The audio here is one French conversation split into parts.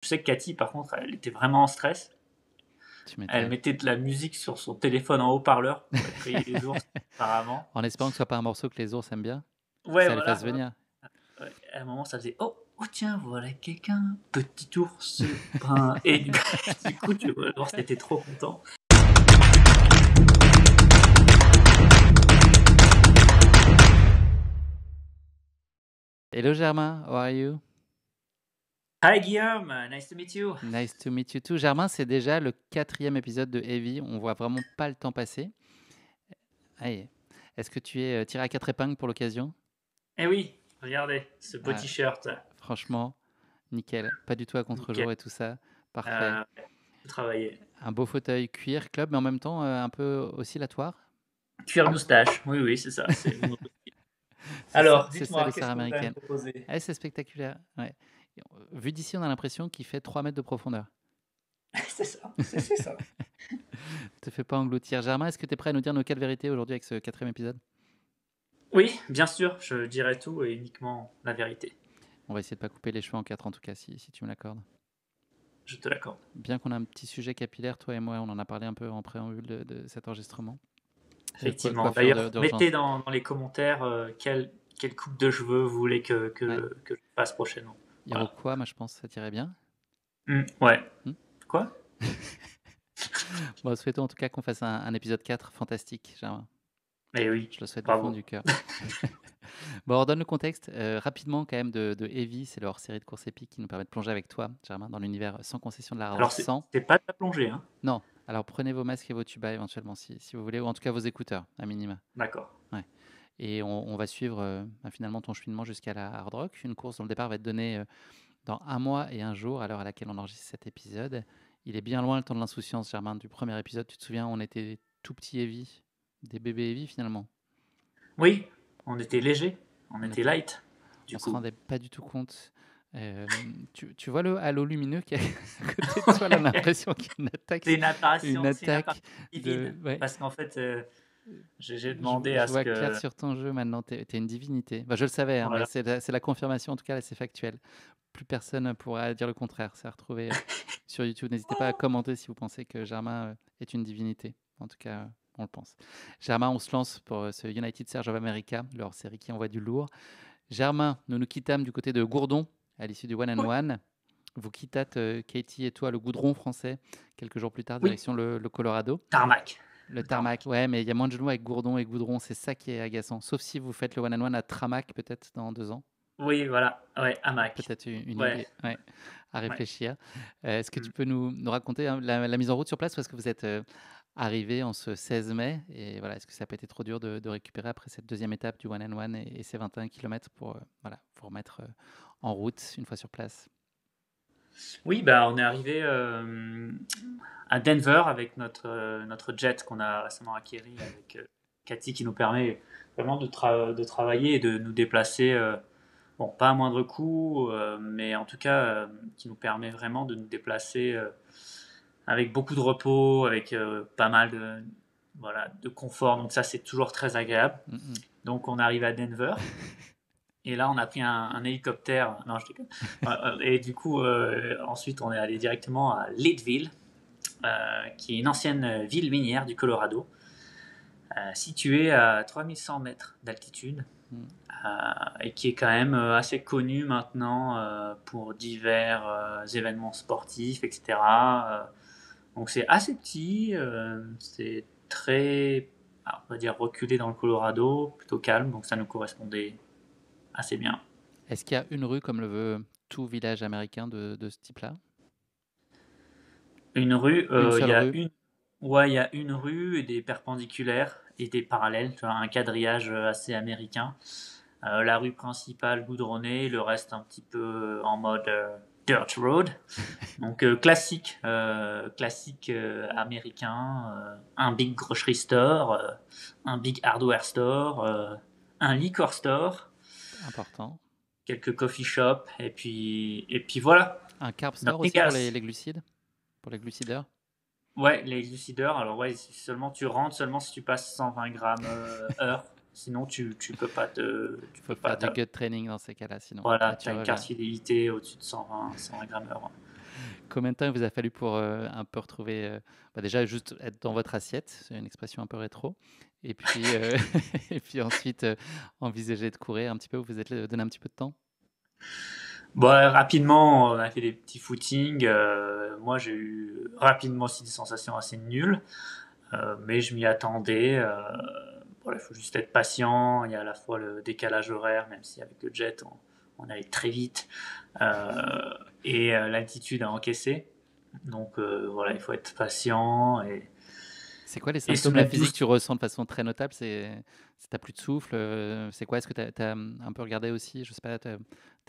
Je sais que Cathy, par contre, elle était vraiment en stress. Tu Elle m'étonnes. mettait de la musique sur son téléphone en haut-parleur pour effrayer les ours, apparemment. En espérant que ce soit pas un morceau que les ours aiment bien, que Ouais, ça les fasse voilà. venir. Ouais. À un moment, ça faisait oh, oh tiens, voilà quelqu'un, petit ours brun. Et du coup, tu vois, l'ours était trop content. Hello Germain, how are you? Hi Guillaume, nice to meet you. Nice to meet you too. Germain, c'est déjà le 4e épisode de Heavy. On voit vraiment pas le temps passer. Allez. Est-ce que tu es tiré à 4 épingles pour l'occasion? Eh oui, regardez, ce beau Ah, t-shirt. franchement, nickel. Pas du tout à Nickel. contre-jour et tout ça. Parfait. Faut travailler. Un beau fauteuil cuir club, mais en même temps un peu oscillatoire. Cuir moustache, oui, oui, c'est ça. C'est mon... C'est Alors, ça dites-moi, les sœurs qu'est-ce que vous allez me américaines. proposer? Ah, c'est spectaculaire. Ouais. Vu d'ici, on a l'impression qu'il fait 3 mètres de profondeur. C'est ça, c'est ça. Te fais pas engloutir. Germain, est-ce que tu es prêt à nous dire nos 4 vérités aujourd'hui avec ce 4e épisode? Oui, bien sûr, je dirai tout et uniquement la vérité. On va essayer de pas couper les cheveux en 4 en tout cas, si tu me l'accordes. Je te l'accorde. Bien qu'on a un petit sujet capillaire, toi et moi, on en a parlé un peu en préambule de cet enregistrement. Effectivement. Coiffure D'ailleurs, mettez d'urgence. dans les commentaires quelle coupe de cheveux vous voulez Ouais. que je fasse prochainement. Voilà. Iroquois, moi je pense que ça tirait bien. Ouais. Hmm. Quoi? Bon, souhaitons en tout cas qu'on fasse un épisode 4 fantastique, Germain. Eh oui, Je le souhaite du fond bravo. du cœur. Bon, on redonne le contexte rapidement quand même de Heavy, c'est leur série de courses épiques qui nous permet de plonger avec toi, Germain, dans l'univers sans concession de la hard Alors, rock, sans. c'est pas de la plongée, hein? Non, alors prenez vos masques et vos tubas éventuellement si vous voulez, ou en tout cas vos écouteurs, à minima. D'accord. Ouais. Et on va suivre finalement ton cheminement jusqu'à la hard rock. Une course dont le départ va être donné dans 1 mois et 1 jour à l'heure à laquelle on enregistre cet épisode. Il est bien loin le temps de l'insouciance, Germain, du premier épisode. Tu te souviens, on était tout petits Heavy, des bébés Heavy finalement. Oui, on était léger, on On était était, light, du on se coup. rendait pas du tout compte. Tu vois le halo lumineux qui est à côté de toi, là, on a l'impression qu'il y a C'est une une apparition, c'est une attaque apparition de. divine. Ouais. Parce qu'en fait, j'ai Je, demandé à je ce vois clair que. sur ton jeu maintenant, t'es une divinité. Bah, je le savais, hein, mais Voilà. c'est la confirmation, en tout cas, là, c'est factuel. Plus personne ne pourra dire le contraire. C'est à retrouver sur YouTube. N'hésitez pas à commenter si vous pensez que Germain est une divinité. En tout cas, on le pense. Germain, on se lance pour ce United Serge of America, leur série qui envoie du lourd. Germain, nous nous quittâmes du côté de Gourdon à l'issue du One and Oui, One. Vous quittâtes, Katie et toi, le goudron français, quelques jours plus tard, oui, direction le Colorado. tarmac. Le Le tarmac, tarmac. ouais, mais il y a moins de genoux avec Gourdon et Goudron, c'est ça qui est agaçant. Sauf si vous faites le one and one à Tramac peut-être dans 2 ans. Oui, voilà. Ouais, hamac. Peut-être une Ouais, idée, ouais, à ouais. réfléchir. Est-ce que tu Mm. peux nous raconter hein, la mise en route sur place parce que vous êtes arrivé en ce 16 mai et voilà, est-ce que ça n'a pas été trop dur de récupérer après cette deuxième étape du one and one et ces 21 km pour voilà, vous remettre en route une fois sur place? Oui, bah, on est arrivé à Denver avec notre jet qu'on a récemment acquéri avec Cathy qui nous permet vraiment de travailler et de nous déplacer, bon, pas à moindre coût, mais en tout cas qui nous permet vraiment de nous déplacer avec beaucoup de repos, avec pas mal voilà, de confort. Donc ça, c'est toujours très agréable. Mm, mm. Donc on arrive à Denver. Et là, on a pris un hélicoptère. Non, je déconne. Et du coup, ensuite, on est allé directement à Leadville, qui est une ancienne ville minière du Colorado, située à 3100 mètres d'altitude, Mm. et qui est quand même assez connue maintenant pour divers événements sportifs, etc. Donc c'est assez petit, c'est très, on va dire, reculé dans le Colorado, plutôt calme, donc ça nous correspondait assez bien. Est-ce qu'il y a une rue comme le veut tout village américain de ce type-là? Une rue, Une il seule y a rue? une, ouais, il y a une rue et des perpendiculaires et des parallèles, tu vois, un quadrillage assez américain. La rue principale goudronnée, le reste un petit peu en mode dirt road. Donc classique américain, un big grocery store, un big hardware store, un liquor store, Important. quelques coffee shops et puis voilà. Un carb store Nothing aussi pour else. les glucides? Pour les glucideurs? Ouais, les lucideurs, alors ouais, seulement tu rentres seulement si tu passes 120 grammes heure. Sinon, tu Faut peux pas, faire du gut training dans ces cas-là, sinon. voilà, Et tu t'as une carte reviens. fidélité au-dessus de 120 grammes heure. Combien de temps il vous a fallu pour un peu retrouver, déjà juste être dans votre assiette, c'est une expression un peu rétro, et puis, et puis ensuite envisager de courir un petit peu, vous vous êtes donné un petit peu de temps? Bon, rapidement, on a fait des petits footings. Moi, j'ai eu rapidement aussi des sensations assez nulles, mais je m'y attendais. Voilà, il faut juste être patient. Il y a à la fois le décalage horaire, même si avec le jet, on allait très vite, et l'altitude à encaisser. Donc voilà, il faut être patient C'est quoi les et se symptômes, la mettre physique, tu douce. ressens de façon très notable? T'as plus de souffle? C'est quoi? Est-ce que tu as, un peu regardé aussi, je sais pas, ta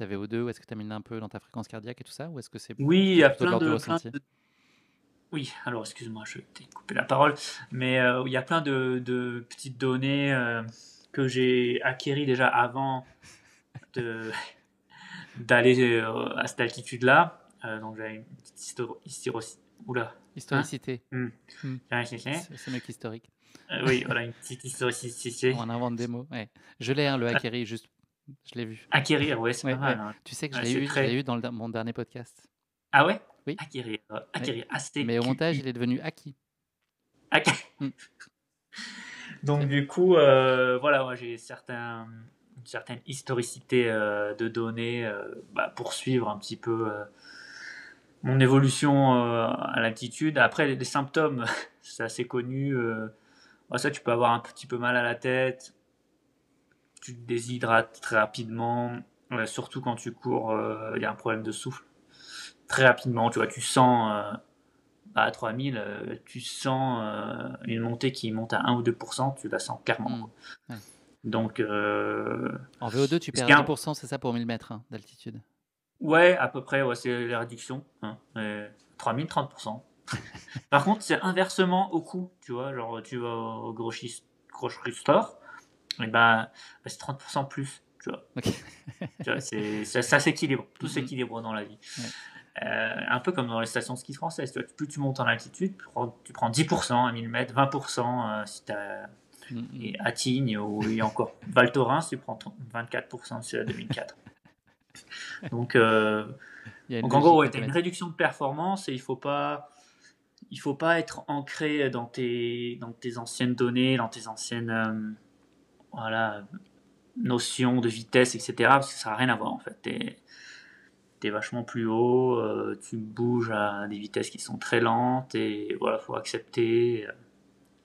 VO2, ou est-ce que tu as mis un peu dans ta fréquence cardiaque et tout ça? Ou est-ce que Oui, il y c'est a plutôt de l'ordre du plein ressenti? de. Oui, alors excuse-moi, je t'ai coupé la parole, mais il y a plein de petites données que j'ai acquéries déjà avant de, d'aller à cette altitude-là. Donc j'avais une petite Oula, hein? Historicité. Hmm. Hmm. J'ai rien cherché. C'est mieux qu'historique. Oui, voilà, une petite historicité. On invente des mots. Ouais. Je l'ai, hein, le Hakeri, juste. Je l'ai vu. Acquérir, ouais, c'est pas Ouais, ouais. mal, hein. Tu sais que Ouais, c'est je l'ai très. eu dans mon dernier podcast. Ah ouais? Oui, Acquérir, oui. acquérir, Mais au montage, A-C-Q-I. il est devenu acquis. Hmm. Donc C'est- du coup, voilà, moi j'ai une certaine historicité de données pour suivre un petit peu mon évolution à l'altitude. Après, les symptômes, c'est assez connu. Ça, tu peux avoir un petit peu mal à la tête, tu te déshydrates très rapidement, surtout quand tu cours, il y a un problème de souffle. Très rapidement, tu vois, tu sens à 3000, tu sens une montée qui monte à 1 ou 2%, tu la sens clairement, hmm. quoi. Ouais. Donc, En VO2, tu ce perds qui est 10%, c'est ça, pour 1000 mètres, hein, d'altitude. ouais, à peu près, ouais, c'est la réduction. Hein, 3000, 30%. Par contre, c'est inversement au coût, tu vois. Genre, tu vas au grocery store, et c'est 30% plus, tu vois. Ok. Tu vois, ça s'équilibre, tout Hmm, hmm. s'équilibre dans la vie. Ouais. Un peu comme dans les stations de ski françaises, tu vois. Plus tu montes en altitude, tu prends 10% à 1000 mètres, 20% si tu Hmm, hmm. et à Tignes ou et encore Val Thorens, tu prends 24% c'est la 2004. Donc, Il y a une donc en gros, logique ouais, tu as une mathématique. réduction de performance et il faut pas être ancré dans tes anciennes données, dans tes anciennes voilà, notions de vitesse, etc. Parce que ça n'a rien à voir en fait. Tu es vachement plus haut, tu bouges à des vitesses qui sont très lentes et voilà, faut accepter.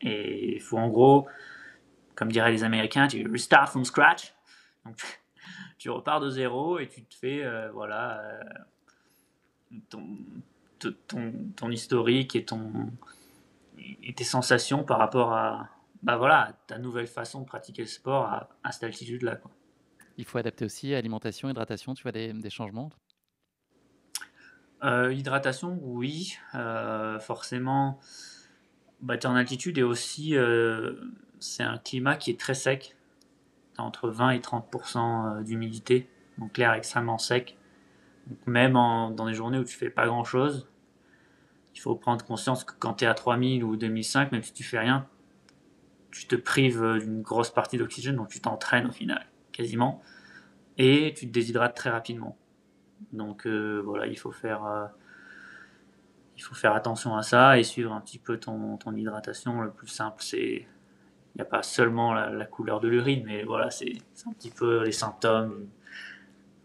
Et il faut en gros, comme diraient les Américains, tu restart from scratch. Donc tu repars de zéro et tu te fais voilà, ton, ton historique et tes sensations par rapport à voilà, ta nouvelle façon de pratiquer le sport à cette altitude-là. Quoi. Il faut adapter aussi alimentation, hydratation, tu vois des changements. Hydratation, oui, forcément, tu es en altitude et aussi c'est un climat qui est très sec. Tu as entre 20 et 30% d'humidité, donc l'air est extrêmement sec. Donc même dans des journées où tu fais pas grand-chose, il faut prendre conscience que quand tu es à 3000 ou 2005, même si tu fais rien, tu te prives d'une grosse partie d'oxygène, donc tu t'entraînes au final, quasiment, et tu te déshydrates très rapidement. Donc voilà, il faut faire attention à ça et suivre un petit peu ton hydratation. Le plus simple, c'est il n'y a pas seulement la couleur de l'urine, mais voilà, c'est un petit peu les symptômes,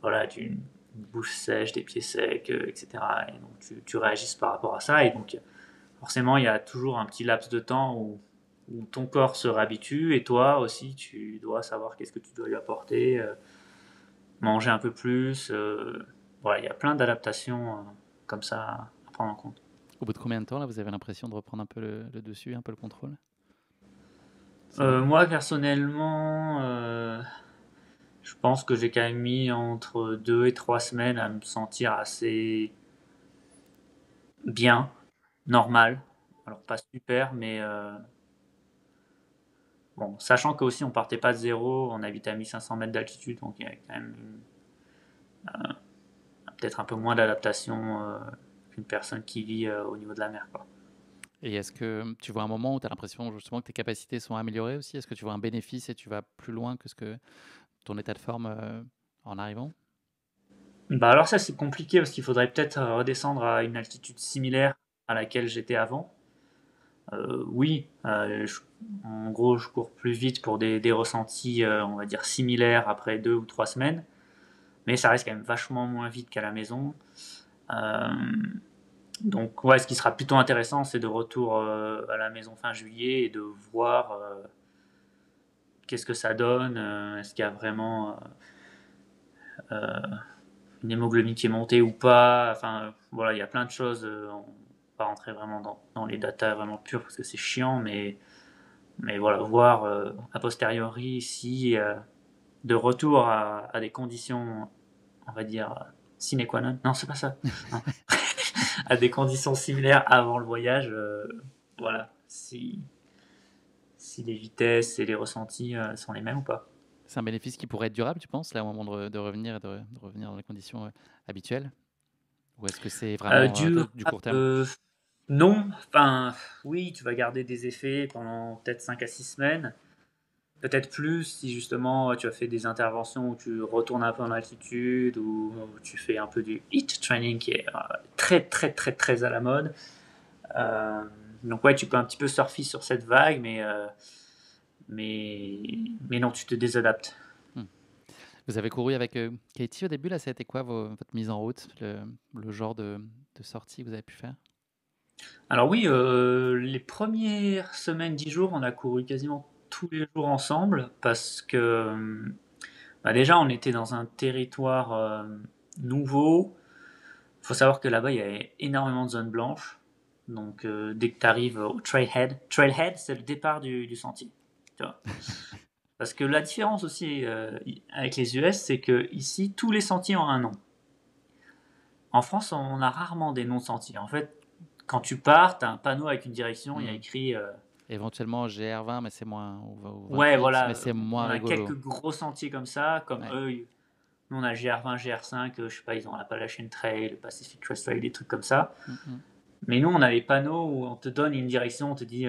voilà, d'une bouche sèche, des pieds secs, etc. Et donc tu réagis par rapport à ça. Et donc forcément, il y a toujours un petit laps de temps où ton corps se réhabitue et toi aussi, tu dois savoir qu'est-ce que tu dois lui apporter, manger un peu plus. Voilà, il y a plein d'adaptations comme ça à prendre en compte. Au bout de combien de temps, là, vous avez l'impression de reprendre un peu le dessus, un peu le contrôle? C'est long? Moi, personnellement, je pense que j'ai quand même mis entre 2 et 3 semaines à me sentir assez bien, normal. Alors pas super, mais bon, sachant qu'aussi on partait pas de zéro, on habitait à 1500 mètres d'altitude, donc il y a quand même peut-être un peu moins d'adaptation qu'une personne qui vit au niveau de la mer. Quoi. Et est-ce que tu vois un moment où tu as l'impression justement que tes capacités sont améliorées aussi? Est-ce que tu vois un bénéfice et tu vas plus loin que ce que ton état de forme en arrivant? Bah alors ça c'est compliqué parce qu'il faudrait peut-être redescendre à une altitude similaire à laquelle j'étais avant. Oui, en gros je cours plus vite pour des ressentis on va dire similaires après 2 ou 3 semaines, mais ça reste quand même vachement moins vite qu'à la maison. Euh, donc ouais, ce qui sera plutôt intéressant c'est de retour à la maison fin juillet et de voir qu'est-ce que ça donne, est-ce qu'il y a vraiment euh, une hémoglobine qui est montée ou pas. Enfin, voilà, il y a plein de choses. On va pas rentrer vraiment dans les datas vraiment pures parce que c'est chiant, mais voilà, voir a posteriori si de retour à des conditions, on va dire, sine qua non. Non, c'est pas ça. Non. À des conditions similaires avant le voyage, voilà, si les vitesses et les ressentis sont les mêmes ou pas. C'est un bénéfice qui pourrait être durable, tu penses, là, au moment de revenir et de revenir dans les conditions habituelles? Ou est-ce que c'est vraiment Dur, du court terme? euh, non, enfin, oui, tu vas garder des effets pendant peut-être 5 à 6 semaines, peut-être plus si justement tu as fait des interventions où tu retournes un peu en altitude ou tu fais un peu du HIIT training qui est très très très très à la mode. Euh, donc ouais, tu peux un petit peu surfer sur cette vague, mais, mais non, tu te désadaptes. Hmm. Vous avez couru avec Katie au début, là, ça a été quoi votre mise en route, le genre de sortie que vous avez pu faire? Alors oui, les premières semaines, 10 jours, on a couru quasiment tous les jours ensemble parce que bah déjà on était dans un territoire nouveau. Il faut savoir que là-bas il y a énormément de zones blanches. Donc dès que tu arrives au trailhead c'est le départ du sentier. Tu vois. Parce que la différence aussi avec les US, c'est que ici tous les sentiers ont un nom. En France, on a rarement des noms de sentiers. En fait, quand tu pars, tu as un panneau avec une direction, il y a Hmm. écrit Éventuellement GR20, mais c'est moins, ou ouais, 28, mais voilà, c'est moins on a rigolo. quelques gros sentiers comme ça, comme Ouais. eux, nous on a GR20, GR5, je sais pas, ils ont l'Appalachian Trail, le Pacific Crest Trail, des trucs comme ça. Hmm, hmm. Mais nous, on a les panneaux où on te donne une direction, on te dit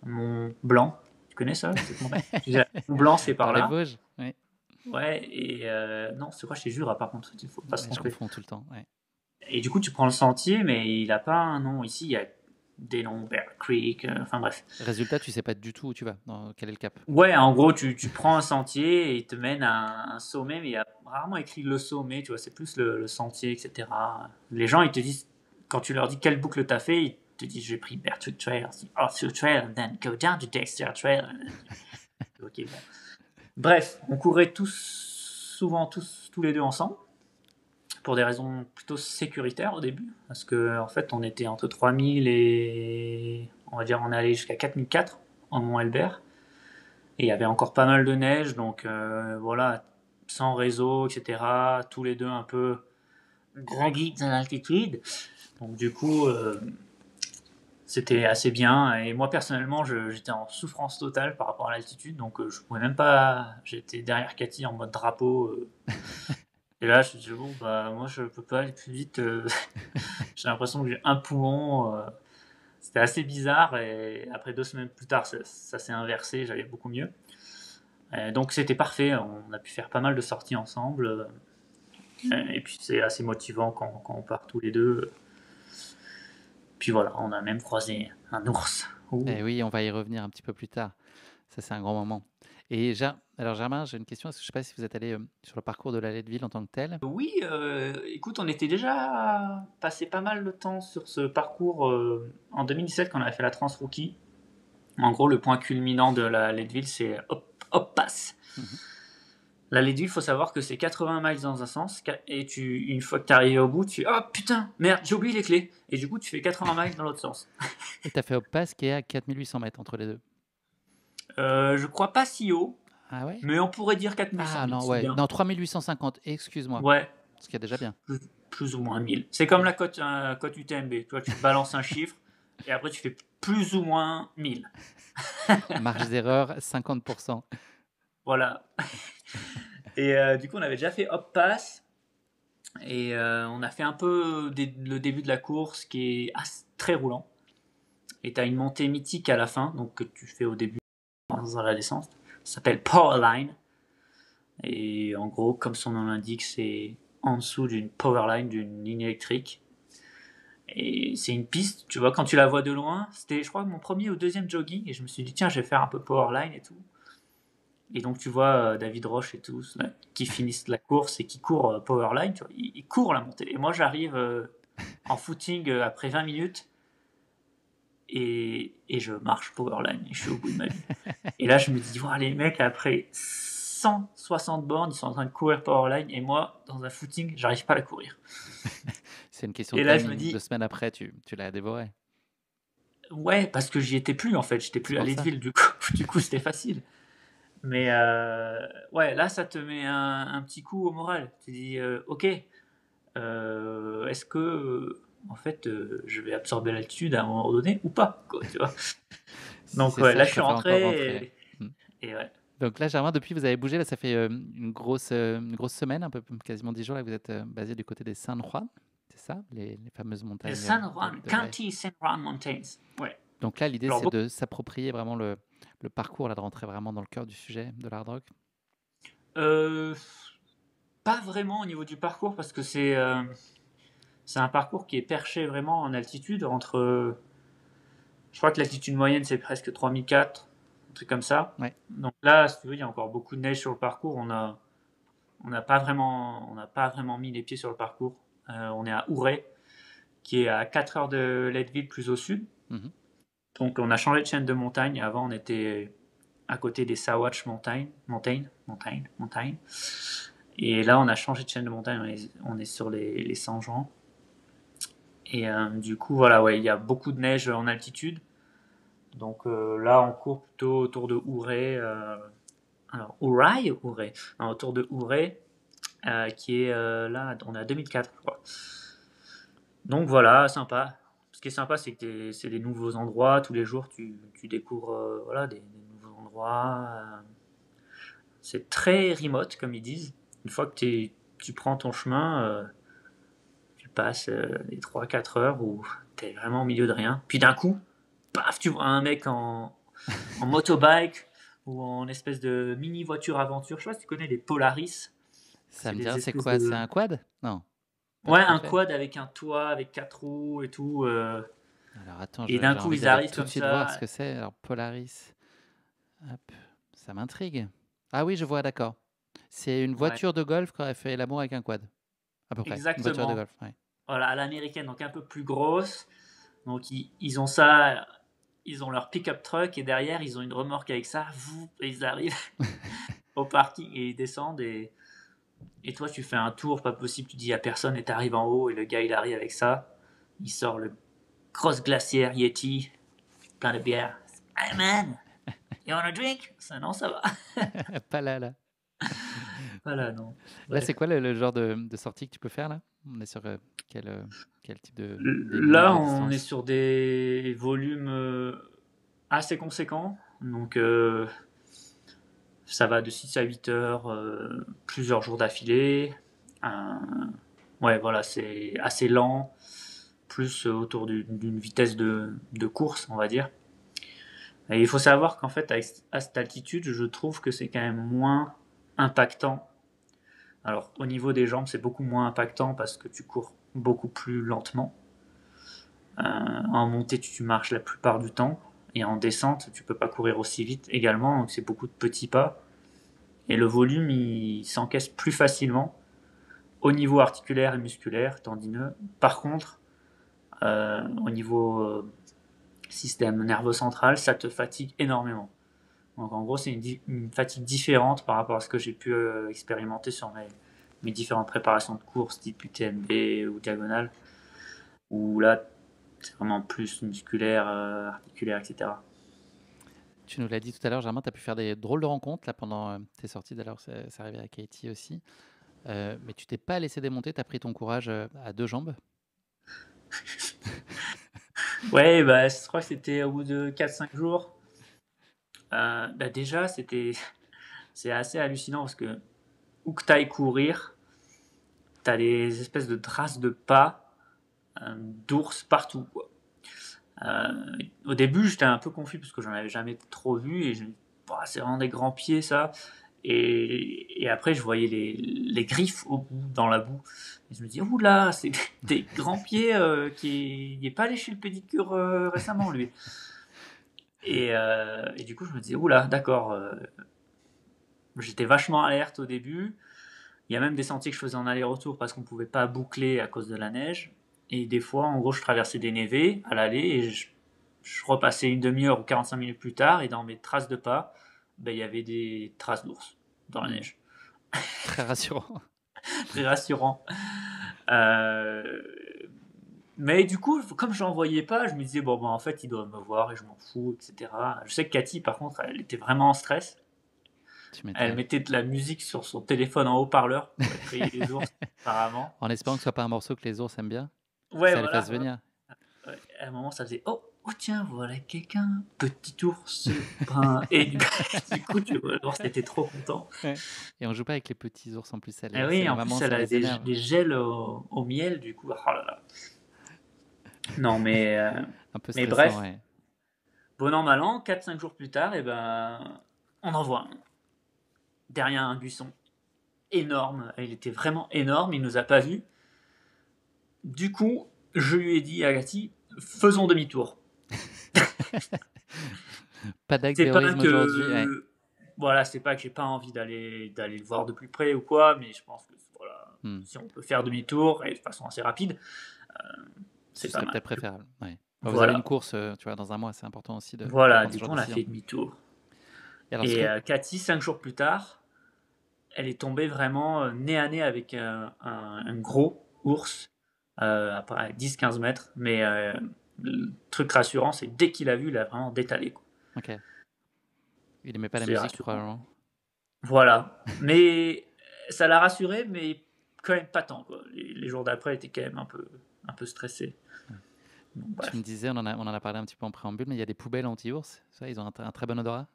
Mont Blanc. Tu connais ça, cette montagne? Tu dis, Mont Blanc, c'est par Dans les là. Vosges? Oui. Ouais, et non, c'est quoi, je te jure, par contre, il faut pas se Ouais, je tromper. confonds tout le temps. Ouais. Et du coup, tu prends le sentier, mais il a pas un nom. Ici, il y a des noms, Bear Creek, enfin bref. Résultat, tu sais pas du tout où tu vas, quel est le cap. Ouais, en gros, tu prends un sentier et il te mène à un sommet, mais il y a rarement écrit le sommet, tu vois, c'est plus le sentier, etc. Les gens, ils te disent, quand tu leur dis quelle boucle t'as fait, ils te disent, j'ai pris Berthoud Trail, Arthur Trail, and then go down to Dexter Trail. Ok, bon. Bref, on courait souvent tous les deux ensemble, pour des raisons plutôt sécuritaires au début, parce que en fait, on était entre 3000 et, on va dire, on est allé jusqu'à 4004 en Mont Elbert. Et il y avait encore pas mal de neige, donc voilà, sans réseau, etc. Tous les deux un peu grands geeks à l'altitude. Donc du coup, c'était assez bien. Et moi personnellement, j'étais en souffrance totale par rapport à l'altitude, donc je pouvais même pas. J'étais derrière Cathy en mode drapeau. Et là, je me suis dit, bon, bah moi je peux pas aller plus vite. J'ai l'impression que j'ai un poumon. C'était assez bizarre. Et après 2 semaines plus tard, ça s'est inversé. J'allais beaucoup mieux. Donc c'était parfait, on a pu faire pas mal de sorties ensemble. Et puis c'est assez motivant quand on part tous les deux. Puis voilà, on a même croisé un ours. Ouh. Eh oui, on va y revenir un petit peu plus tard. Ça, c'est un grand moment. Et alors, Germain, j'ai une question. Je ne sais pas si vous êtes allé sur le parcours de la Leadville en tant que tel. Oui, écoute, on était déjà passé pas mal de temps sur ce parcours en 2017 quand on avait fait la Trans Rookie. En gros, le point culminant de la Leadville, c'est Hop Pass. Mhm. La Leadville, il faut savoir que c'est 80 miles dans un sens, et une fois que tu es arrivé au bout, tu oh putain, merde, j'ai oublié les clés. Et du coup, tu fais 80 miles dans l'autre sens. Et tu as fait Hop Pass qui est à 4800 mètres entre les deux. Je crois pas si haut, Ah ouais? mais on pourrait dire Ah 4800 mètres, non, c'est ouais. bien. Non, 3850, excuse-moi. Ouais, Ce qui est déjà bien. plus ou moins 1000. C'est comme la cote UTMB. Toi, tu balances un chiffre et après tu fais plus ou moins 1000. Marge d'erreur, 50%. Voilà. Et du coup, on avait déjà fait Hop Pass et on a fait un peu le début de la course qui est très roulant. Et tu as une montée mythique à la fin, donc que tu fais au début dans la descente. Ça s'appelle Powerline. Et en gros, comme son nom l'indique, c'est en dessous d'une powerline, d'une ligne électrique. Et c'est une piste, tu vois, quand tu la vois de loin, c'était, je crois, mon premier ou deuxième jogging, et je me suis dit, tiens, je vais faire un peu powerline et tout. Et donc, tu vois David Roche et tous là, qui finissent la course et qui courent powerline, tu vois, ils courent la montée. Et moi, j'arrive en footing après 20 minutes et je marche powerline et je suis au bout de ma vie. Et là, je me dis, wow, les mecs, après 160 bornes, ils sont en train de courir powerline et moi, dans un footing, j'arrive pas à la courir. C'est une question de Et là, je me timing. 2 dis, semaines après, tu l'as dévoré. ouais, parce que j'y étais plus en fait, j'étais C'est plus à pour ça. Leadville, du coup, du coup c'était facile. Mais ouais, là, ça te met un petit coup au moral. Tu dis, ok, est-ce que, en fait, je vais absorber l'altitude à un moment donné ou pas, quoi, tu vois. Si Donc c'est ouais, ça, là, je je suis préfère encore rentrer. rentré Mmh. et ouais. Donc là, Germain, depuis vous avez bougé, là, ça fait une grosse semaine, un peu quasiment 10 jours, là, que vous êtes basé du côté des San Juan, c'est ça, les fameuses Le montagnes San Juan, de Baye. County San Juan Mountains. Ouais. Donc là, l'idée, Alors, c'est de s'approprier vraiment le parcours, là, de rentrer vraiment dans le cœur du sujet de l'hard rock. euh, pas vraiment au niveau du parcours parce que c'est un parcours qui est perché vraiment en altitude entre. Je crois que l'altitude moyenne c'est presque 3004, un truc comme ça. Ouais. Donc là, si tu veux, il y a encore beaucoup de neige sur le parcours. On n'a pas vraiment mis les pieds sur le parcours. On est à Ouray, qui est à 4 heures de Leadville plus au sud. Mhm. Donc on a changé de chaîne de montagne. Avant, on était à côté des Sawatch Mountain. Et là, on a changé de chaîne de montagne. On est sur les Saint-Jean. Et du coup, voilà, ouais, il y a beaucoup de neige en altitude. Donc là, on court plutôt autour de Ouray. Alors, Ouray ou Ouray? Non, autour de Ouray, qui est là, on est à 2004, je crois. Donc voilà, sympa. Ce qui est sympa, c'est que c'est des nouveaux endroits. Tous les jours, tu découvres voilà, des nouveaux endroits. C'est très remote, comme ils disent. Une fois que tu prends ton chemin, tu passes les 3-4 heures où tu es vraiment au milieu de rien. Puis d'un coup, paf, tu vois un mec en motobike ou en espèce de mini voiture aventure. Je sais pas si tu connais les Polaris. Ça C'est me dit rien, des c'est espèces quoi? C'est de. un quad? Non, pas Ouais, tout à un fait. quad avec un toit, avec 4 roues et tout. Alors attends, Et d'un j'ai coup, envie ils d'aller arrivent tout de comme suite voir ce ça. que c'est. Alors Polaris, hop, ça m'intrigue. Ah oui, je vois, d'accord. C'est une Ouais, voiture de golf qui aurait fait l'amour avec un quad, à peu près. Une voiture de exactement. golf, ouais. Voilà, à l'américaine, donc un peu plus grosse. Donc ils ont ça, ils ont leur pick-up truck et derrière, ils ont une remorque avec ça. Et ils arrivent au parking et ils descendent. Et toi, tu fais un tour, pas possible, tu dis à personne et t'arrives en haut et le gars, il arrive avec ça. Il sort le grosse glacière Yeti, plein de bière. Hey man, you want a drink? Ça, non, ça va. Pas là, là. Voilà, non. Là, c'est Bref. quoi le genre de sortie que tu peux faire là? On est sur quel, quel type d'énigme Là, de on est distance? sur des volumes assez conséquents. Donc, ça va de 6 à 8 heures, plusieurs jours d'affilée. Euh, ouais, voilà, c'est assez lent, plus autour d'une vitesse de course, on va dire. Et il faut savoir qu'en fait, à cette altitude, je trouve que c'est quand même moins impactant. Alors, au niveau des jambes, c'est beaucoup moins impactant parce que tu cours beaucoup plus lentement. En montée, tu marches la plupart du temps. Et en descente, tu peux pas courir aussi vite également, donc c'est beaucoup de petits pas. Et le volume, il s'encaisse plus facilement au niveau articulaire et musculaire, tendineux. Par contre, au niveau système nerveux central, ça te fatigue énormément. Donc en gros, c'est une fatigue différente par rapport à ce que j'ai pu expérimenter sur mes différentes préparations de course, type UTMB ou diagonale, où là, c'est vraiment plus musculaire, articulaire, etc. Tu nous l'as dit tout à l'heure, Germain, tu as pu faire des drôles de rencontres là, pendant tes sorties. D'ailleurs, c'est arrivé à Katie aussi. Mais tu t'es pas laissé démonter, tu as pris ton courage à deux jambes. Ouais, bah, je crois que c'était au bout de 4-5 jours. Bah déjà, c'est assez hallucinant parce que où que tu ailles courir, tu as des espèces de traces de pas d'ours partout, quoi. Au début, j'étais un peu confus parce que j'en avais jamais trop vu et je me dis, bah, c'est vraiment des grands pieds ça. Et après, je voyais les griffes au bout, dans la boue. Et je me dis, oula, c'est des grands pieds qui n'est pas allé chez le pédicure récemment, lui. Et du coup, je me disais, oula, d'accord. J'étais vachement alerte au début. Il y a même des sentiers que je faisais en aller-retour parce qu'on ne pouvait pas boucler à cause de la neige. Et des fois, en gros, je traversais des névés à l'aller et je repassais une demi-heure ou 45 minutes plus tard et dans mes traces de pas, ben, il y avait des traces d'ours dans la neige. Très rassurant. Très rassurant. Euh, Mais du coup, comme je n'en voyais pas, je me disais, bon, ben, en fait, ils doivent me voir et je m'en fous, etc. Je sais que Cathy, par contre, elle était vraiment en stress. Tu Elle m'étonnes. mettait de la musique sur son téléphone en haut-parleur pour effrayer les ours, apparemment. En espérant que ce soit pas un morceau que les ours aiment bien, que Ouais, ça les voilà. fasse venir. Ouais. À un moment, ça faisait, oh, oh tiens, voilà quelqu'un, petit ours brun. Et du coup, l'ours était trop content. Ouais. Et on joue pas avec les petits ours en plus, Et c'est oui, les en mamans, plus, elle ça a les énerve. des gels au miel, du coup. Oh là là. Non, Un peu mais stressant, bref, ouais. bon an, mal an, 4-5 jours plus tard, et ben, on en voit un derrière un buisson énorme. Il était vraiment énorme, il nous a pas vus. Du coup, je lui ai dit à Cathy, faisons demi-tour. Pas C'est pas d'agdéorisme aujourd'hui. Ouais. que. Voilà, c'est pas que j'ai pas envie d'aller le voir de plus près ou quoi, mais je pense que voilà, Hmm. si on peut faire demi-tour et de façon assez rapide, c'est Ce pas serait mal. peut-être préférable. Ouais. Bah, vous avez une Voilà. course, tu vois, dans un mois, c'est important aussi de Voilà, prendre ce du genre coup, de on a décision. fait demi-tour. Et alors, Et Cathy, 5 jours plus tard, elle est tombée vraiment nez à nez avec un gros ours, à 10-15 mètres. Mais le truc rassurant, c'est dès qu'il a vu, il a vraiment détalé, quoi. Ok. Il aimait pas la C'est musique, rassurant. probablement. Voilà. Mais ça l'a rassuré, mais quand même pas tant, quoi. Les jours d'après, elle était quand même un peu stressée. Ouais. Donc, Tu me bref. disais, on en a parlé un petit peu en préambule, mais il y a des poubelles anti-ours. Ça, ils ont un très bon odorat.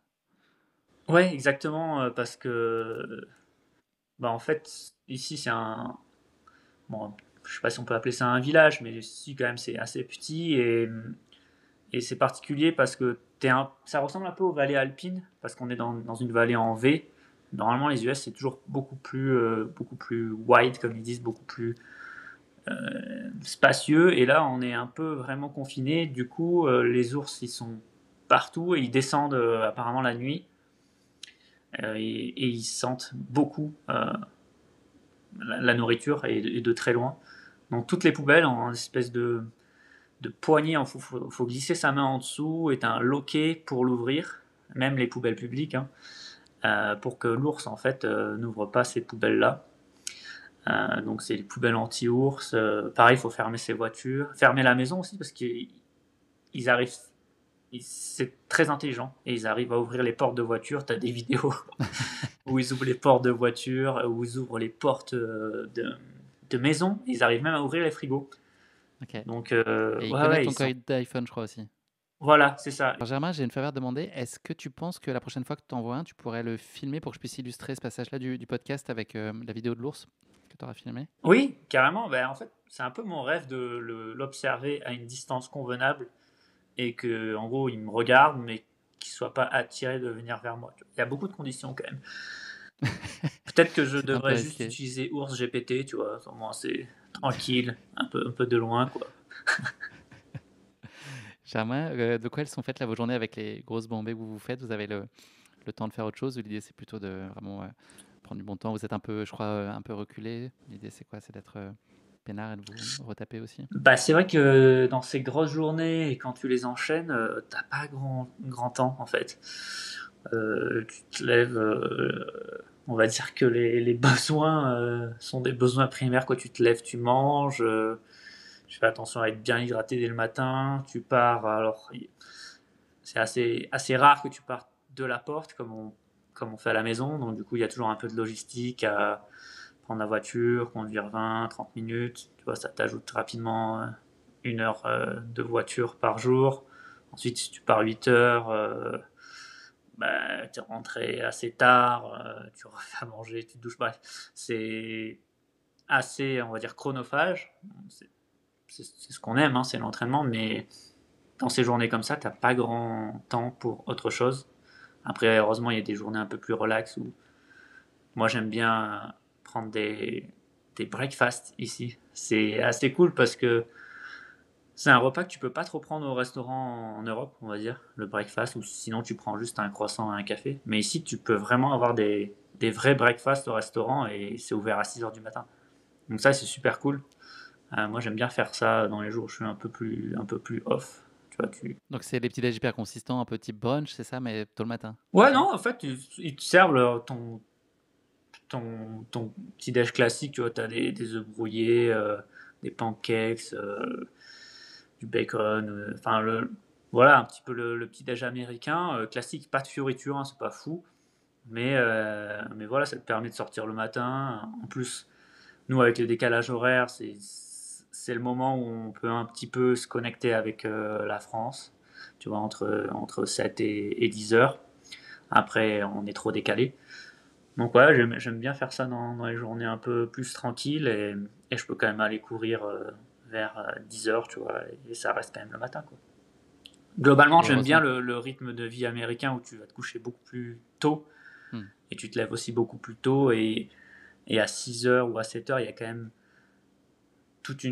Ouais, exactement, parce que, bah, en fait, ici, c'est un. Bon, je sais pas si on peut appeler ça un village, mais si, quand même, c'est assez petit et c'est particulier parce que ça ressemble un peu aux vallées alpines, parce qu'on est dans une vallée en V. Normalement, les US, c'est toujours beaucoup plus wide, comme ils disent, beaucoup plus spacieux. Et là, on est un peu vraiment confiné. Du coup, les ours, ils sont partout et ils descendent apparemment la nuit. Et ils sentent beaucoup la nourriture et de très loin. Donc toutes les poubelles ont une espèce de poignée, il faut glisser sa main en dessous et un loquet pour l'ouvrir, même les poubelles publiques, hein, pour que l'ours en fait n'ouvre pas ces poubelles-là. Donc c'est les poubelles anti-ours. Pareil, il faut fermer ses voitures, fermer la maison aussi parce qu'ils arrivent. C'est très intelligent et ils arrivent à ouvrir les portes de voiture. Tu as des vidéos où ils ouvrent les portes de voiture, où ils ouvrent les portes de maison. Ils arrivent même à ouvrir les frigos. Ok. Donc, Et ils ouais, connaissent ouais, ils ton sont. code d'iPhone, je crois aussi. Voilà, c'est ça. Alors, Germain, j'ai une faveur à demander. Est-ce que tu penses que la prochaine fois que tu envoies un, tu pourrais le filmer pour que je puisse illustrer ce passage-là du podcast avec la vidéo de l'ours que tu auras filmé? Oui, carrément. Ben, en fait, c'est un peu mon rêve de l'observer à une distance convenable et que, en gros, il me regarde, mais qu'il soit pas attiré de venir vers moi. Il y a beaucoup de conditions quand même. Peut-être que je C'est un peu devrais juste risqué. utiliser Ours GPT, tu vois. Au moins, c'est tranquille, un peu de loin, quoi. Germain, de quoi elles sont faites là vos journées avec les grosses bombées que vous faites? Vous avez le temps de faire autre chose ou l'idée c'est plutôt de vraiment prendre du bon temps? Vous êtes un peu, je crois, un peu reculé. L'idée c'est quoi? C'est d'être peinard et de vous retaper aussi? Bah, c'est vrai que dans ces grosses journées et quand tu les enchaînes, t'as pas grand temps en fait. Tu te lèves, on va dire que les besoins sont des besoins primaires. Quoi. Tu te lèves, tu manges, tu fais attention à être bien hydraté dès le matin, tu pars. Alors, c'est assez rare que tu partes de la porte comme on fait à la maison. Donc, du coup, il y a toujours un peu de logistique à prendre la voiture, conduire 20-30 minutes. Tu vois, ça t'ajoute rapidement 1 heure de voiture par jour. Ensuite, si tu pars 8 heures, bah, tu es rentré assez tard, tu refais à manger, tu te douches. Bref, c'est assez, on va dire, chronophage. C'est ce qu'on aime, hein, c'est l'entraînement, mais dans ces journées comme ça, t'as pas grand temps pour autre chose. Après, heureusement, il y a des journées un peu plus relax où moi j'aime bien prendre des breakfasts ici. C'est assez cool parce que c'est un repas que tu peux pas trop prendre au restaurant en Europe, on va dire, le breakfast, ou sinon tu prends juste un croissant et un café. Mais ici, tu peux vraiment avoir des vrais breakfasts au restaurant et c'est ouvert à 6 heures du matin. Donc ça, c'est super cool. Moi, j'aime bien faire ça dans les jours où je suis un peu plus off. Tu vois, Donc c'est les petits déj hyper consistants, un peu type brunch, c'est ça, mais tôt le matin, c'est Ouais, ça? non, en fait, ils te servent ton petit déj classique. Tu vois, tu as des œufs brouillés, des pancakes, du bacon, enfin voilà un petit peu le petit déj américain classique, pas de fioriture, hein, c'est pas fou, mais voilà, ça te permet de sortir le matin. En plus, nous avec le décalage horaire, c'est le moment où on peut un petit peu se connecter avec la France, tu vois, entre 7 et 10 heures. Après, on est trop décalé. Donc voilà, j'aime bien faire ça dans les journées un peu plus tranquilles et je peux quand même aller courir vers 10 heures, tu vois, et ça reste quand même le matin, quoi. Globalement, Bon, j'aime bien heureusement. le rythme de vie américain où tu vas te coucher beaucoup plus tôt Hmm, et tu te lèves aussi beaucoup plus tôt. Et à 6 heures ou à 7 heures, il y a quand même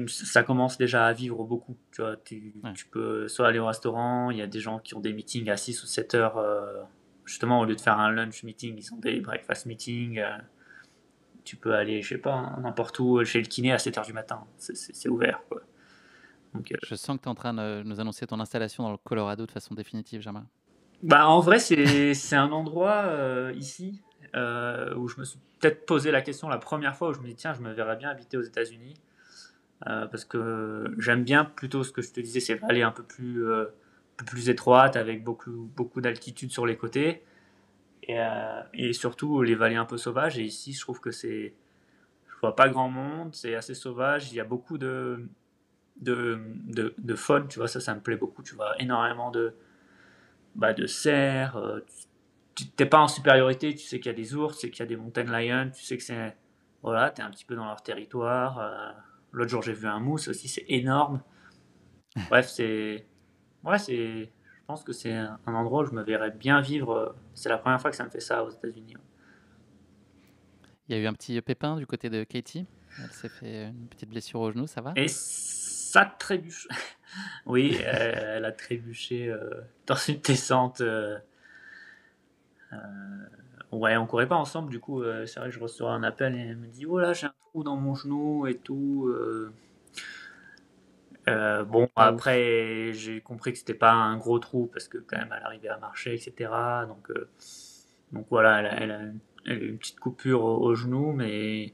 ça commence déjà à vivre beaucoup. Tu vois, ouais. tu peux soit aller au restaurant, il y a des gens qui ont des meetings à 6 ou 7 heures. Justement, au lieu de faire un lunch meeting, ils ont des breakfast meetings. Tu peux aller, je sais pas, n'importe où, chez le kiné à 7 heures du matin. C'est ouvert, quoi. Donc, Je sens que tu es en train de nous annoncer ton installation dans le Colorado de façon définitive, Germain. bah, en vrai, c'est un endroit ici où je me suis peut-être posé la question la première fois où je me dis tiens, je me verrais bien habiter aux États-Unis parce que j'aime bien plutôt ce que je te disais, ces vallées un peu plus étroites avec beaucoup d'altitude sur les côtés et surtout les vallées un peu sauvages. Et ici, je trouve que je vois pas grand monde, c'est assez sauvage. Il y a beaucoup de faune, tu vois, ça me plaît beaucoup. Tu vois énormément de cerfs. Tu t'es pas en supériorité, tu sais qu'il y a des ours, tu sais qu'il y a des mountain lions, tu sais que c'est. Voilà, t'es un petit peu dans leur territoire. L'autre jour, j'ai vu un mousse aussi, c'est énorme. Bref, c'est. Ouais, c'est. Je pense que c'est un endroit où je me verrais bien vivre. C'est la première fois que ça me fait ça aux États-Unis. Il y a eu un petit pépin du côté de Katie. Elle s'est fait une petite blessure au genou, ça va? Et ça trébuche. Oui, elle a trébuché dans une descente. Ouais, on courait pas ensemble, du coup, c'est vrai que je reçois un appel et elle me dit, oh là, j'ai un trou dans mon genou et tout. Bon, Pas ouf. après, j'ai compris que c'était pas un gros trou parce que quand même, elle arrivait à marcher, etc. Donc voilà, elle a eu une petite coupure au genou, mais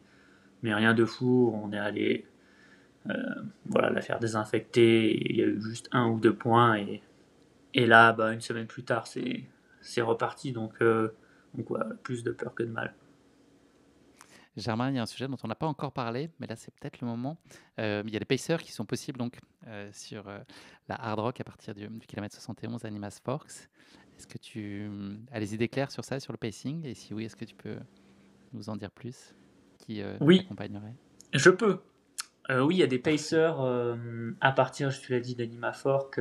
rien de fou. On est allé euh, voilà, la faire désinfecter. Il y a eu juste un ou deux points et là, bah, une semaine plus tard, c'est reparti. Donc voilà, plus de peur que de mal. Germain, il y a un sujet dont on n'a pas encore parlé, mais là c'est peut-être le moment. Il y a des pacers qui sont possibles donc sur la hard rock à partir du kilomètre 71 à Nimas Forks. Est-ce que tu as les idées claires sur ça, sur le pacing? Et si oui, est-ce que tu peux nous en dire plus? Qui Oui, t'accompagnerait? je peux. Oui, il y a des Parfait. pacers à partir, je te l'ai dit, d'Animafork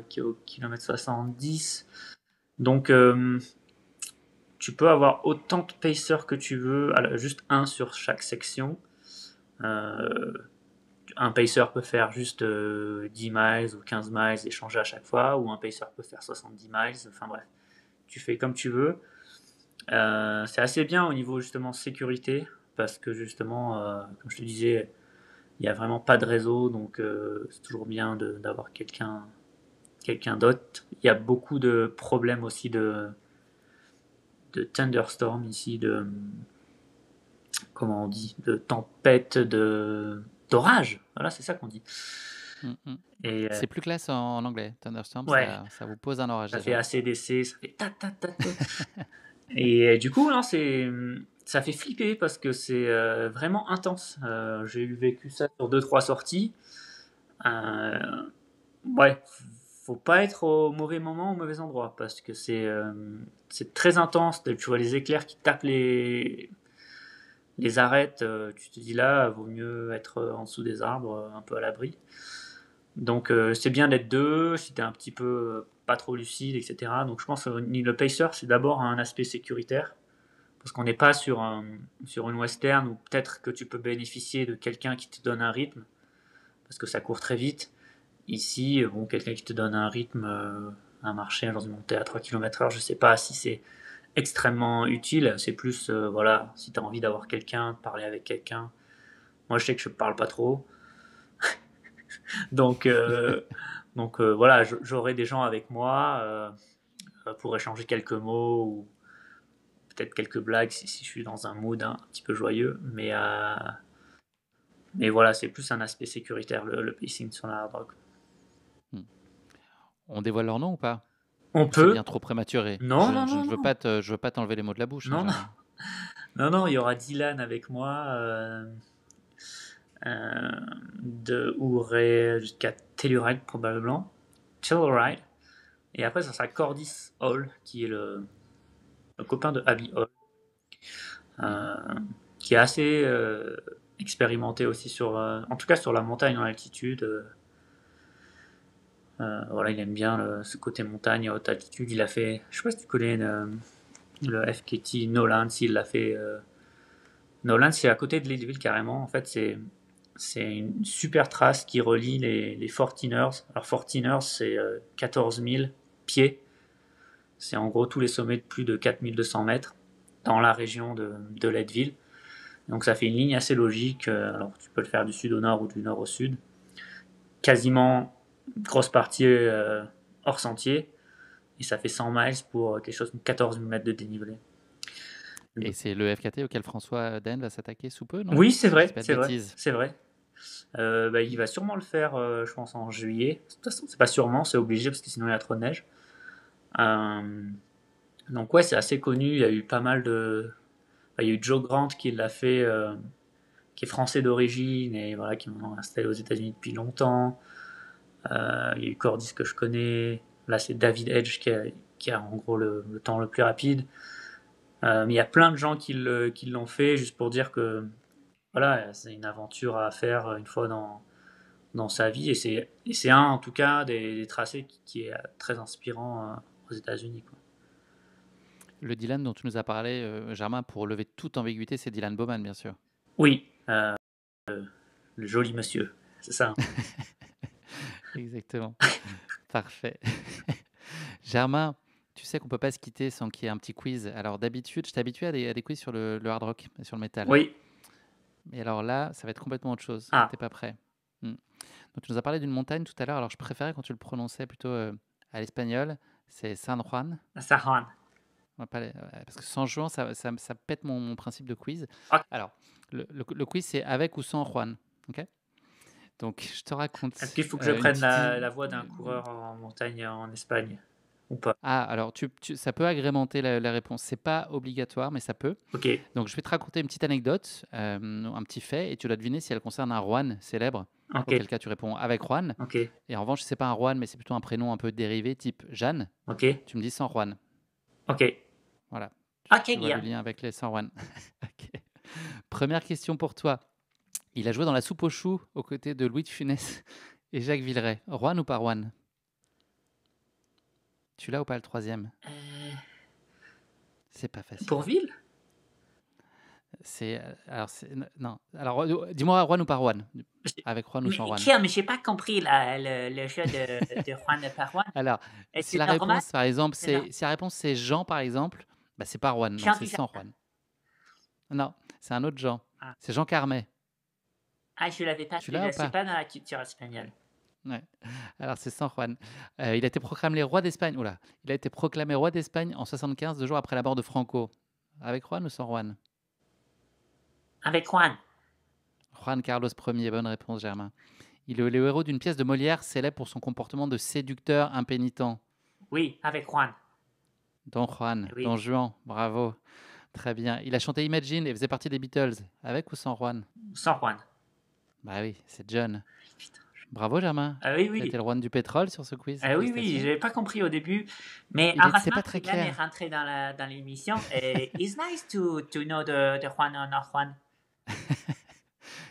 qui est au kilomètre 70. Donc, tu peux avoir autant de pacers que tu veux, juste un sur chaque section. Euh, un pacer peut faire juste 10 miles ou 15 miles et changer à chaque fois, ou un pacer peut faire 70 miles. Enfin bref, tu fais comme tu veux. C'est assez bien au niveau justement sécurité, parce que justement, comme je te disais, il n'y a vraiment pas de réseau, donc c'est toujours bien d'avoir quelqu'un d'autre. Il y a beaucoup de problèmes aussi de thunderstorm ici, comment on dit, de tempête, d'orage. Voilà, c'est ça qu'on dit. Mm, mm. Et C'est plus classe en anglais. Thunderstorm, ouais, ça vous pose un orage ça fait déjà. ACDC, ça fait ta ta ta ta. Et du coup, non, ça fait flipper parce que c'est vraiment intense. J'ai eu vécu ça sur deux trois sorties. Euh, ouais, faut pas être au mauvais moment, au mauvais endroit, parce que c'est très intense. Tu vois les éclairs qui tapent les arêtes. Tu te dis là, vaut mieux être en dessous des arbres, un peu à l'abri. Donc c'est bien d'être deux, si t'es un petit peu pas trop lucide, etc. Donc je pense que le pacer, c'est d'abord un aspect sécuritaire. parce qu'on n'est pas sur une western où peut-être que tu peux bénéficier de quelqu'un qui te donne un rythme, parce que ça court très vite. Ici, bon, quelqu'un qui te donne un rythme, un marché dans une montée à 3 km/h, je sais pas si c'est extrêmement utile. C'est plus, voilà, si tu as envie d'avoir quelqu'un, de parler avec quelqu'un. Moi, je sais que je parle pas trop. Donc, voilà, j'aurai des gens avec moi pour échanger quelques mots ou peut-être quelques blagues si je suis dans un mood un petit peu joyeux. Mais voilà, c'est plus un aspect sécuritaire, le pacing sur la hard rock. On dévoile leur nom ou pas? On Ou c'est peut. bien trop prématuré? Non, Je, non, je non, ne veux non. pas je veux pas t'enlever les mots de la bouche, hein, Non, non. Germain. Non, non, il y aura Dylan avec moi. De Ouray jusqu'à Telluride probablement. Telluride. Et après, ça sera Cordis Hall, qui est le copain de Abby Hall, euh, qui est assez expérimenté aussi en tout cas sur la montagne en altitude. Voilà, il aime bien ce côté montagne à haute altitude. Il a fait, je sais pas si tu connais le FKT Nolan, s'il l'a fait. Nolan, c'est à côté de Leadville carrément. En fait, c'est une super trace qui relie les 14ers. Alors, 14ers, c'est 14 000 pieds. C'est en gros tous les sommets de plus de 4200 mètres dans la région de Leadville. Donc, ça fait une ligne assez logique. Alors, tu peux le faire du sud au nord ou du nord au sud. Quasiment grosse partie hors sentier. Et ça fait 100 miles pour quelque chose de 14 000 mètres de dénivelé. Et c'est le FKT auquel François Den va s'attaquer sous peu, non? Oui, c'est Si je dis vrai, pas de c'est vrai, bêtises. c'est vrai. Il va sûrement le faire, je pense, en juillet. De toute façon, c'est pas sûrement, c'est obligé parce que sinon il y a trop de neige. Euh, donc ouais, c'est assez connu. Il y a eu pas mal de. Il y a eu Joe Grant qui l'a fait, qui est français d'origine et voilà, qui est maintenant installé aux États-Unis depuis longtemps. Il y a eu Cordis que je connais. Là, c'est David Edge qui a en gros le temps le plus rapide. Mais il y a plein de gens qui l'ont fait juste pour dire que voilà, c'est une aventure à faire une fois dans sa vie. Et c'est un, en tout cas, des tracés qui est très inspirant aux États-Unis, quoi. Le Dylan dont tu nous as parlé, Germain, pour lever toute ambiguïté, c'est Dylan Bowman, bien sûr. Oui, le joli monsieur, c'est ça. Exactement. Parfait. Germain, tu sais qu'on peut pas se quitter sans qu'il y ait un petit quiz. Alors d'habitude, je t'ai habitué à des quiz sur le hard rock et sur le métal. Oui. Mais alors là, ça va être complètement autre chose. Ah, T'es pas prêt. Donc tu nous as parlé d'une montagne tout à l'heure. Alors je préférais quand tu le prononçais plutôt à l'espagnol. C'est San Juan. Sahan. On va pas parce que San Juan, ça pète mon principe de quiz. Ah, Alors, le quiz, c'est avec ou sans Juan. Ok. Donc je te raconte est-ce qu'il faut que je une prenne petite. la voix d'un coureur en montagne en Espagne ou pas? Ah, alors ça peut agrémenter la réponse. C'est pas obligatoire, mais ça peut. Ok, Donc je vais te raconter une petite anecdote, un petit fait, et tu dois deviner si elle concerne un Juan célèbre. ok, Auquel cas tu réponds avec Juan. ok, Et en revanche, c'est pas un Juan, mais c'est plutôt un prénom un peu dérivé, type Jeanne. ok, Tu me dis sans Juan. ok. Voilà. Ok, Tu vois le Guillaume. lien avec les sans Juan. Ok. Première question pour toi. Il a joué dans La Soupe aux choux aux côtés de Louis de Funès et Jacques Villeray. Juan ou pas Juan? Tu l'as ou pas le troisième? C'est pas facile. Pourville? Non. Alors dis-moi Juan ou pas Juan? J'ai- Avec Juan ou Mais sans Juan? Guillaume, mais j'ai pas compris le jeu de Juan de Juan. Alors, Est-ce si que la c'est normal? réponse par exemple C'est normal. si la réponse c'est Jean par exemple, bah c'est pas Juan, donc Jean c'est Dujardin. sans Juan. Non, c'est un autre Jean. Ah. C'est Jean Carmet. Ah, je l'avais pas Tu vu, l'as ou c'est pas? pas dans la culture espagnole. Ouais. Alors c'est sans Juan. Il a été proclamé roi d'Espagne. Oula. Il a été proclamé roi d'Espagne en 75, 2 jours après la mort de Franco. Avec Juan ou sans Juan? Avec Juan. Juan Carlos Ier, bonne réponse Germain. Il est le héros d'une pièce de Molière célèbre pour son comportement de séducteur impénitent. Oui, avec Juan. Don Juan, Oui. Don Juan, bravo. Très bien. Il a chanté Imagine et faisait partie des Beatles. Avec ou sans Juan? Sans Juan. Bah oui, c'est John. Putain. Bravo Germain. Ah oui, Tu as été oui. le Juan du pétrole sur ce quiz. Ah oui, oui, Félicitations. j'avais pas compris au début. Mais C'est heureusement pas que très Dylan est clair. rentré dans l'émission. Et it's nice to know the Juan or not Juan.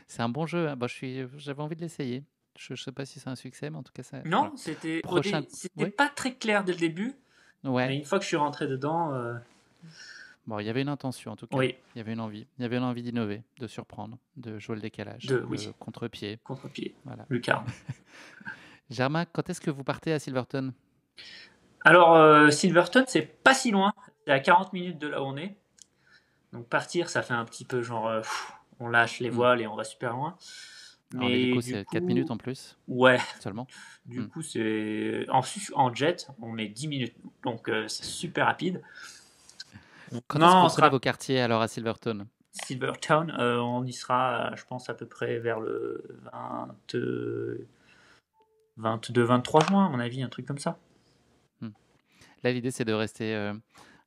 C'est un bon jeu. Hein. Bah, j'avais envie de l'essayer. Je sais pas si c'est un succès, mais en tout cas, ça. Non, Voilà. c'était Prochain. c'était Ouais. pas très clair dès le début. Mais Ouais. une fois que je suis rentré dedans, Bon, il y avait une intention en tout cas. Oui, Il y avait une envie. Il y avait une envie d'innover, de surprendre, de jouer le décalage, oui, le contre-pied. contre-pied, Voilà. lucarne. Germain, quand est-ce que vous partez à Silverton? Alors, Silverton, c'est pas si loin. C'est à 40 minutes de là où on est. Donc, partir, ça fait un petit peu genre, on lâche les Hmm. voiles et on va super loin. En Mais hélico, du c'est 4 coup, minutes en plus ouais, seulement. du Hmm. coup, c'est en jet, on met 10 minutes. Donc, c'est super rapide. Quand Non, est-ce que on vous prenez sera vos quartiers alors à Silverton? Silvertown, on y sera, je pense, à peu près vers le 22-23 juin, à mon avis, un truc comme ça. Hmm. Là, l'idée, c'est de rester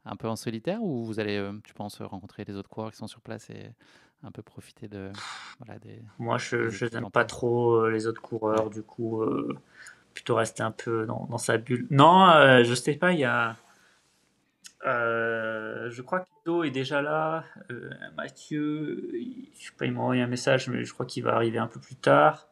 un peu en solitaire ou vous allez, tu penses, rencontrer les autres coureurs qui sont sur place et un peu profiter de, voilà, Moi, des je équipes n'aime en pas place? trop les autres Ouais. coureurs, du coup, plutôt rester un peu dans sa bulle. Non, je sais pas, il y a. Je crois qu'Ido est déjà là. Mathieu, je sais pas, il m'a envoyé un message, mais je crois qu'il va arriver un peu plus tard.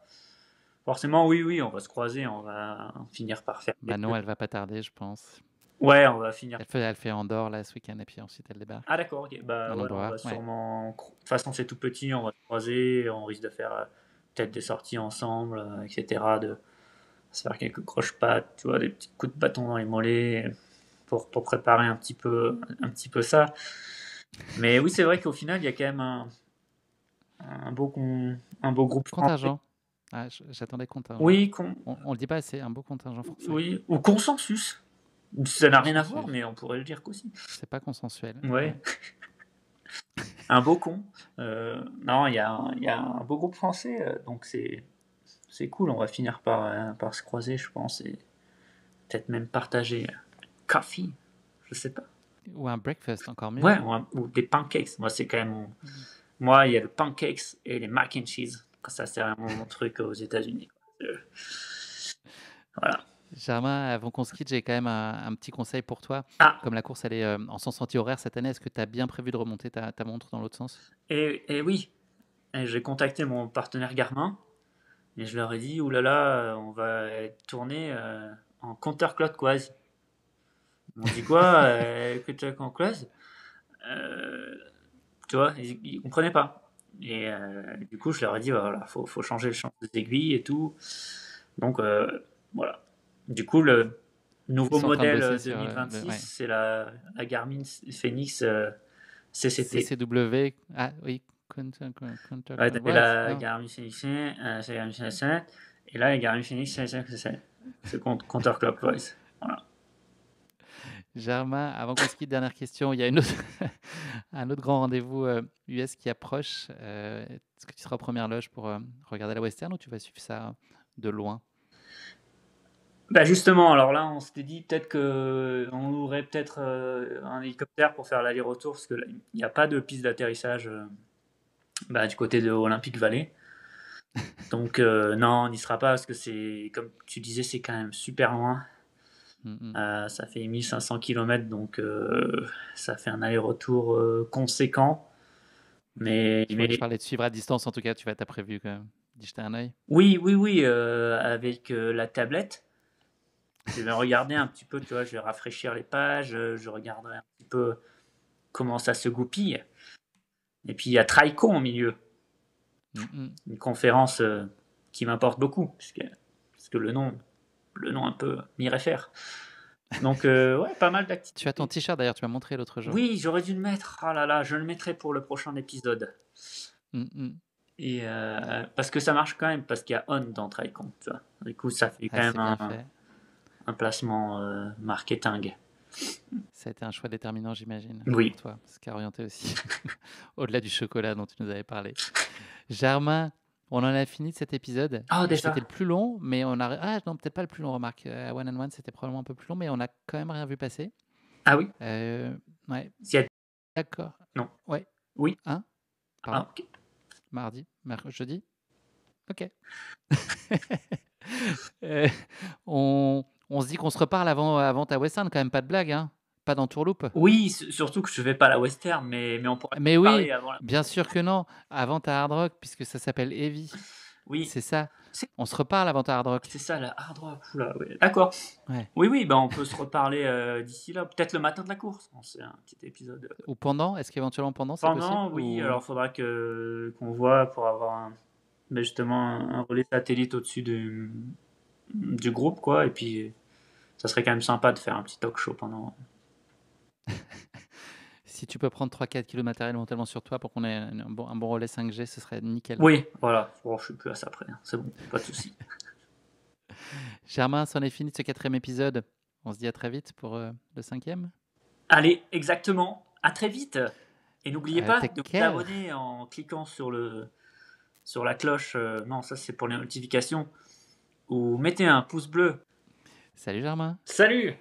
Forcément, oui, oui, on va se croiser, on va finir par faire Manon, quelques. elle va pas tarder, je pense. Ouais, on va finir. Elle fait Andorre là ce week-end et puis ensuite elle débarque. Ah d'accord, ok. Bah En ouais, on Andorra, va ouais. sûrement. De toute façon, c'est tout petit, on va se croiser, on risque de faire peut-être des sorties ensemble, etc. De se faire quelques croche-pattes, tu vois, des petits coups de bâton dans les mollets pour préparer un petit peu ça. Mais oui, c'est vrai qu'au final, il y a quand même un un beau groupe français. Contingent. Ah, j'attendais contingent. Oui, On le dit pas assez, un beau contingent français. oui, ou consensus. Ça n'a rien à voir, Consensus. mais on pourrait le dire qu'aussi. C'est pas consensuel. Ouais, Ouais. un beau con. Non, il y a un beau groupe français, donc c'est cool. On va finir par se croiser, je pense, et peut-être même partager coffee, je sais pas. Ou un breakfast, encore mieux. Ouais, ou des pancakes. Moi, c'est quand même moi, il y a le pancakes et les mac and cheese. Ça, c'est vraiment mon truc aux États-Unis. Voilà. Germain, avant qu'on se quitte, j'ai quand même un petit conseil pour toi. Ah, Comme la course elle est en sens anti-horaire cette année, est-ce que tu as bien prévu de remonter ta montre dans l'autre sens? et oui, et j'ai contacté mon partenaire Garmin et je leur ai dit, oulala, on va être tourné en counterclockwise. Ils m'ont dit quoi, counterclockwise? Euh, Tu vois, ils comprenaient pas. Et du coup, je leur ai dit, voilà, faut changer le champ des aiguilles et tout. Donc, voilà. Du coup, le Ils nouveau sont en train de modèle bosser sur 2026, ouais. c'est la Garmin Fenix CCT. CCW. Ah oui, Ouais, t'avais ouais, la non. Garmin Fenix, c'est la Garmin Fenix 7, et là, la Garmin Fenix c'est counterclockwise. Voilà. Germain, avant qu'on se quitte, dernière question. Il y a une autre un autre grand rendez-vous US qui approche. Est-ce que tu seras aux premières loges pour regarder la Western ou tu vas suivre ça de loin? Bah justement, alors là, on s'était dit peut-être que on louerait peut-être un hélicoptère pour faire l'aller-retour, parce que là, il n'y a pas de piste d'atterrissage du côté de Olympic Valley. Donc non, on n'y sera pas parce que c'est, comme tu disais, c'est quand même super loin. Ça fait 1500 km, donc ça fait un aller-retour conséquent. Je parlais de suivre à distance, en tout cas, tu as prévu quand même d'y jeter un œil. Oui, oui, oui, avec la tablette. Je vais regarder un petit peu, tu vois, je vais rafraîchir les pages, je regarderai un petit peu comment ça se goupille. Et puis il y a Traicon au milieu, une conférence qui m'importe beaucoup, parce que le nom un peu m'y réfère. Donc ouais, pas mal d'activités. Tu as ton t-shirt d'ailleurs, tu m'as montré l'autre jour. Oui, j'aurais dû le mettre. Oh là là, je le mettrai pour le prochain épisode. Et parce que ça marche quand même, parce qu'il y a On dans Traicon, tu vois. Du coup, ça fait quand Ah, c'est bien même fait. un placement marketing. Ça a été un choix déterminant, j'imagine, Oui. pour toi, ce qui a orienté aussi au-delà du chocolat dont tu nous avais parlé. Germain, on en a fini de cet épisode. Oh, déjà. C'était le plus long, mais on a... Ah non, peut-être pas le plus long, remarque. À One and One, c'était probablement un peu plus long, mais on a quand même rien vu passer. Ah oui. Ouais. S'il y a... D'accord. Non. Ouais. Oui. Hein? Pardon? Ah, ok. Mardi? Jeudi? Ok. On se dit qu'on se reparle avant ta Western, quand même, pas de blague, hein? Pas d'entourloupe. Oui, surtout que je vais pas à la Western, mais on pourrait Mais parler oui, avant la... bien sûr que non. Avant ta Hard Rock, puisque ça s'appelle Heavy. Oui, C'est ça. c'est On se reparle avant ta hard rock. c'est ça la hard rock. Oula, ouais. D'accord. Ouais. Oui, oui, bah, on peut se reparler d'ici là. Peut-être le matin de la course. On fait un petit épisode. Ou pendant? Est-ce qu'éventuellement pendant, c'est possible? Pendant, oui, Ou... alors il faudra qu'on voit pour avoir mais justement un relais satellite au-dessus du groupe, quoi. Et puis, ça serait quand même sympa de faire un petit talk show pendant. Si tu peux prendre 3-4 kilos de matériel éventuellement sur toi pour qu'on ait un bon relais 5G, ce serait nickel. Oui, voilà. Oh, je suis plus à ça près. Hein. C'est bon, pas de souci. Germain, c'en est fini de ce 4e épisode. On se dit à très vite pour le 5e. Allez, exactement. À très vite. Et n'oubliez pas Take de vous care. abonner en cliquant sur la cloche. Non, ça c'est pour les notifications. Ou mettez un pouce bleu. Salut Germain. Salut!